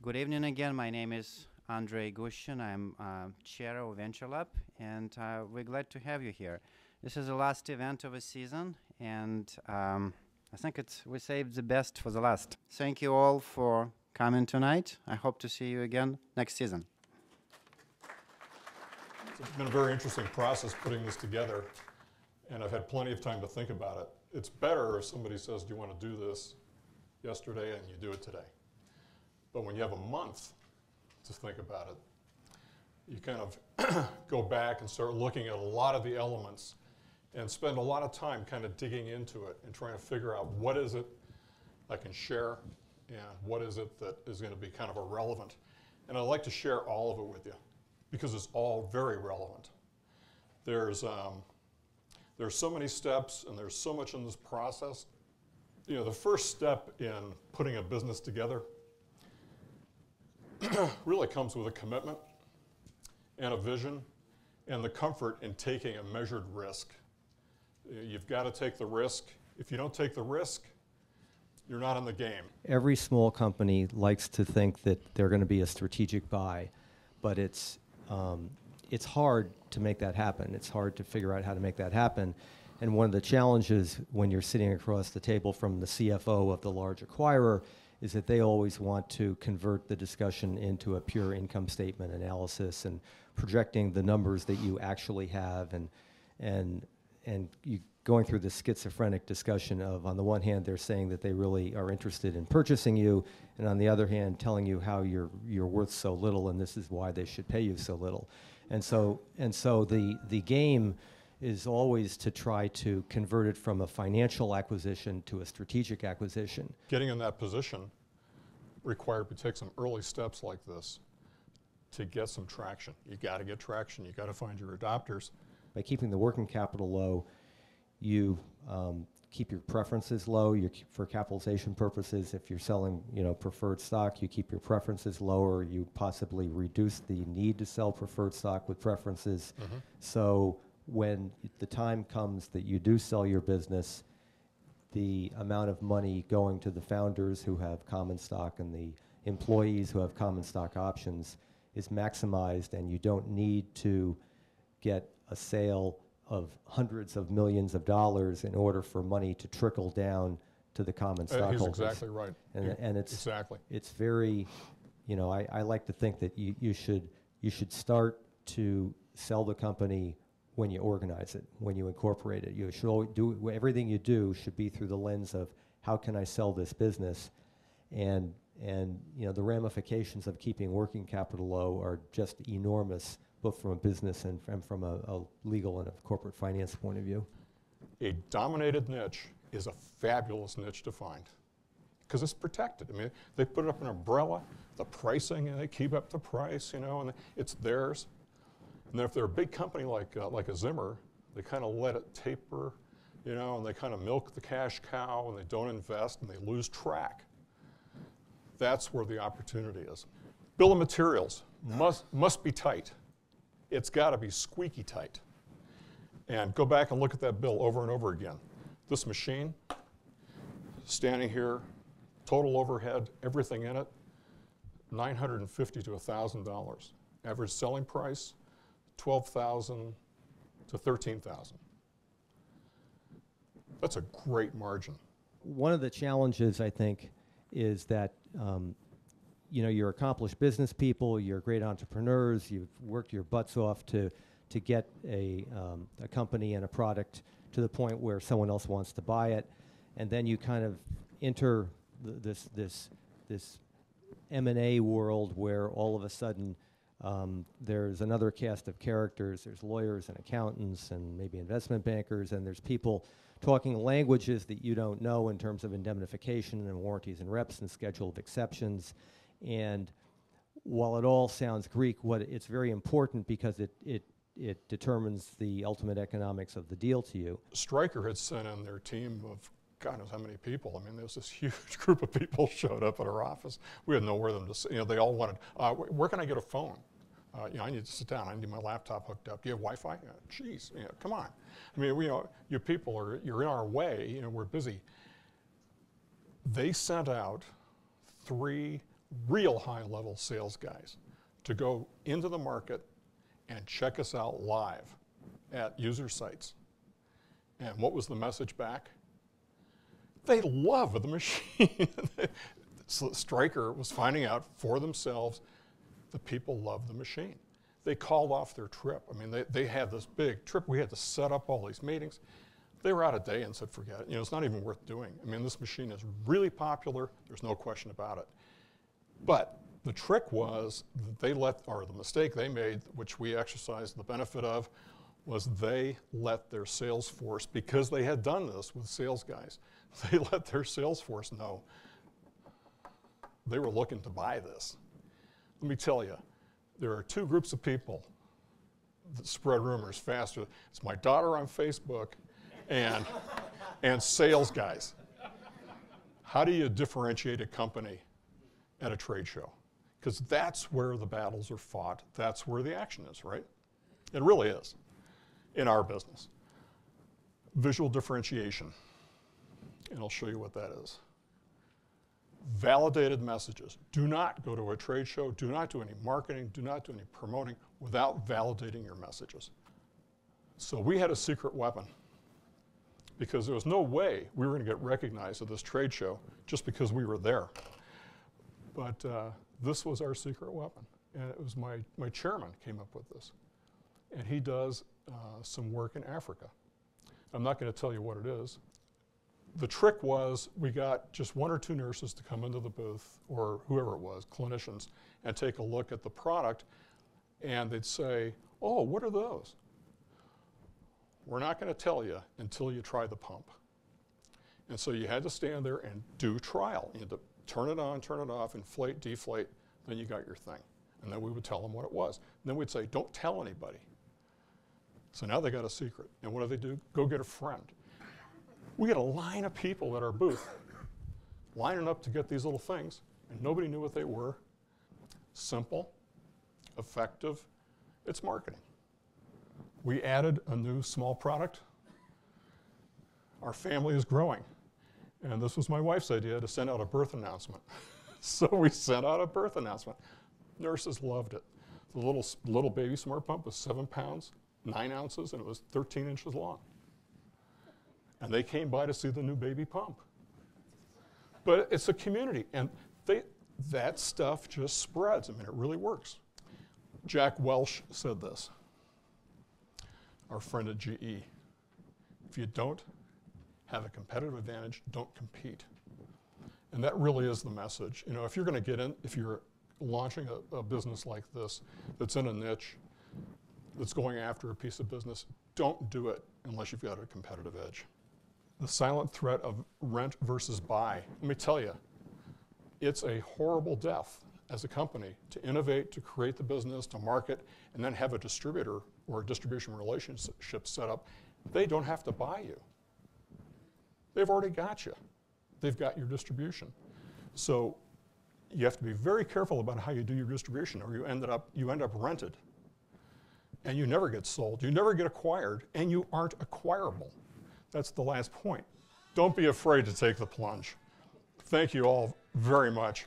Good evening again. My name is Andrei Gushin. I'm chair of VentureLab, and we're glad to have you here. This is the last event of the season, and I think we saved the best for the last. Thank you all for coming tonight. I hope to see you again next season. It's been a very interesting process putting this together, and I've had plenty of time to think about it. It's better if somebody says, do you want to do this yesterday, and you do it today. But when you have a month to think about it, you kind of go back and start looking at a lot of the elements and spend a lot of time kind of digging into it and trying to figure out what is it I can share and what is it that is going to be kind of irrelevant. And I'd like to share all of it with you because it's all very relevant. There's so many steps and there's so much in this process. You know, the first step in putting a business together really comes with a commitment and a vision and the comfort in taking a measured risk. You've got to take the risk. If you don't take the risk, you're not in the game. Every small company likes to think that they're going to be a strategic buy, but it's hard to make that happen. It's hard to figure out how to make that happen. And one of the challenges when you're sitting across the table from the CFO of the large acquirer is that they always want to convert the discussion into a pure income statement analysis and projecting the numbers that you actually have and you going through this schizophrenic discussion of, on the one hand, they're saying that they really are interested in purchasing you, and on the other hand, telling you how you're worth so little and this is why they should pay you so little. And so the game is always to try to convert it from a financial acquisition to a strategic acquisition. Getting in that position required to take some early steps like this to get some traction. You got to get traction. You got to find your adopters. By keeping the working capital low, you keep your preferences low. For capitalization purposes, if you're selling, preferred stock, you keep your preferences lower. You possibly reduce the need to sell preferred stock with preferences. Mm-hmm. So when the time comes that you do sell your business, the amount of money going to the founders who have common stock and the employees who have common stock options is maximized, and you don't need to get a sale of hundreds of millions of dollars in order for money to trickle down to the common stockholders. He's exactly right. And it's exactly. It's very, I like to think that you should start to sell the company when you organize it, when you incorporate it. You should always do everything you do should be through the lens of how can I sell this business, and the ramifications of keeping working capital low are just enormous, both from a business and from a legal and a corporate finance point of view. A dominated niche is a fabulous niche to find because it's protected. I mean, they put up an umbrella, the pricing, and they keep up the price, and it's theirs. And then if they're a big company like a Zimmer, they kind of let it taper, and they kind of milk the cash cow, and they don't invest, and they lose track. That's where the opportunity is. Bill of materials must be tight. It's got to be squeaky tight. And go back and look at that bill over and over again. This machine, standing here, total overhead, everything in it, $950 to $1,000. Average selling price, $12,000 to $13,000. That's a great margin. One of the challenges, I think, is that you're accomplished business people, you're great entrepreneurs, you've worked your butts off to get a company and a product to the point where someone else wants to buy it, and then you kind of enter this M&A world where all of a sudden there's another cast of characters. There's lawyers and accountants and maybe investment bankers, and there's people talking languages that you don't know in terms of indemnification and warranties and reps and schedule of exceptions. And while it all sounds Greek, it's very important because it determines the ultimate economics of the deal to you. Stryker had sent in their team of God knows how many people. I mean, there was this huge group of people showed up at our office. We had nowhere them to sit. They all wanted, where can I get a phone? I need to sit down. I need my laptop hooked up. Do you have Wi-Fi? Geez, come on. I mean, you people you're in our way. We're busy. They sent out 3 real high-level sales guys to go into the market and check us out live at user sites. And what was the message back? They love the machine. So Stryker was finding out for themselves the people love the machine. They called off their trip. I mean, they had this big trip. We had to set up all these meetings. They were out a day and said, forget it. You know, it's not even worth doing. I mean, this machine is really popular. There's no question about it. But the trick was that the mistake they made, which we exercised the benefit of, was they let their sales force, because they had done this with sales guys, they let their sales force know they were looking to buy this. Let me tell you, there are two groups of people that spread rumors faster. It's my daughter on Facebook and sales guys. How do you differentiate a company at a trade show? Because that's where the battles are fought. That's where the action is, right? It really is in our business. Visual differentiation, and I'll show you what that is. Validated messages. Do not go to a trade show, do not do any marketing, do not do any promoting without validating your messages. So we had a secret weapon because there was no way we were going to get recognized at this trade show just because we were there. But this was our secret weapon, and it was my chairman came up with this. And he does some work in Africa. I'm not going to tell you what it is. The trick was we got just one or two nurses to come into the booth, or whoever it was, clinicians, and take a look at the product, and they'd say, oh, what are those? We're not going to tell you until you try the pump. And so you had to stand there and do trial. You had to turn it on, turn it off, inflate, deflate, then you got your thing. And then we would tell them what it was. And then we'd say, don't tell anybody. So now they got a secret. And what do? Go get a friend. We had a line of people at our booth lining up to get these little things, and nobody knew what they were. Simple, effective, it's marketing. We added a new small product. Our family is growing. And this was my wife's idea to send out a birth announcement. So we sent out a birth announcement. Nurses loved it. The little baby SmartPump was 7 pounds, 9 ounces, and it was 13 inches long. And they came by to see the new baby pump. But it's a community, and that stuff just spreads. I mean, it really works. Jack Welch said this, our friend at GE. If you don't have a competitive advantage, don't compete. And that really is the message. You know, if you're going to get in, if you're launching a business like this that's in a niche, that's going after a piece of business, don't do it unless you've got a competitive edge. The silent threat of rent versus buy. Let me tell you, it's a horrible death as a company to innovate, to create the business, to market, and then have a distributor or a distribution relationship set up. They don't have to buy you. They've already got you. They've got your distribution. So you have to be very careful about how you do your distribution, or you end up rented. And you never get sold, you never get acquired, and you aren't acquirable. That's the last point. Don't be afraid to take the plunge. Thank you all very much.